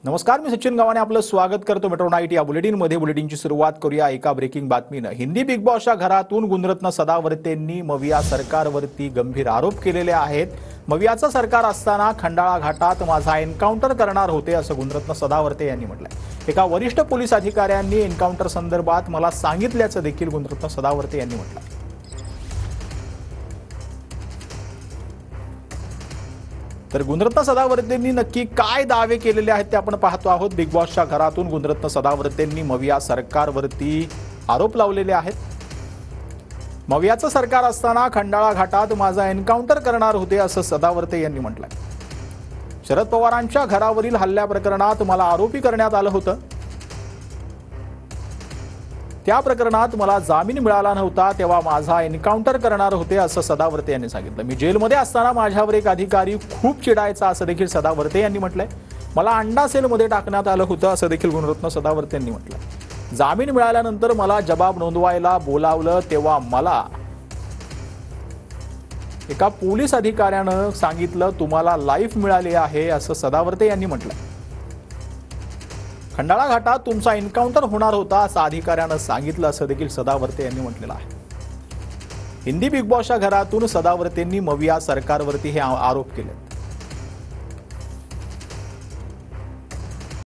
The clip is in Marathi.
नमस्कार, मी सचिन गावाने आपलं स्वागत करतो मेट्रो नाईट या बुलेटिनमध्ये। बुलेटिनची सुरुवात करूया एका ब्रेकिंग बातमीनं। हिंदी बिग बॉसच्या घरातून गुणरत्न सदावर्तेंनी मविया सरकारवरती गंभीर आरोप केलेले आहेत। मवियाचं सरकार असताना खंडाळा घाटात माझा एन्काउंटर करणार होते असं गुणरत्न सदावर्ते यांनी म्हटलंय। एका वरिष्ठ पोलीस अधिकाऱ्यांनी एन्काउंटर संदर्भात मला सांगितल्याचं देखील गुणरत्न सदावर्ते यांनी म्हटलंय। तर गुणरत्न सदावर्तेंनी नक्की काय दावे केलेले आहेत ते आपण पाहतो आहोत। बिग बॉसच्या घरातून गुणरत्न सदावर्तेंनी मविया सरकारवरती आरोप लावलेले आहेत। मवियाचं सरकार असताना खंडाळा घाटात माझा एन्काउंटर करणार होते असं सदावर्ते यांनी म्हटलंय। शरद पवारांच्या घरावरील हल्ल्या प्रकरणात मला आरोपी करण्यात आलं होतं। त्या प्रकरणात मला जामीन मिळाला नव्हता तेव्हा माझा एन्काउंटर करणार होते असं सदावर्ते यांनी सांगितलं। मी जेलमध्ये असताना माझ्यावर एक अधिकारी खूप चिडायचा असं देखील सदावर्ते यांनी म्हटलंय। मला अंडा सेलमध्ये टाकण्यात आलं होतं असं देखील गुणरत्न सदावर्ते यांनी म्हटलंय। जामीन मिळाल्यानंतर मला जबाब नोंदवायला बोलावलं तेव्हा मला एका पोलीस अधिकाऱ्यानं सांगितलं तुम्हाला लाईफ मिळाली आहे असं सदावर्ते यांनी म्हटलंय। खंडाळा घाटात तुमचा एन्काउंटर होणार होता असं अधिकाऱ्यानं सांगितलं असं देखील सदावर्ते यांनी म्हटलेलं आहे। हिंदी बिग बॉसच्या घरातून सदावर्तेंनी मविया सरकारवरती हे आरोप केले।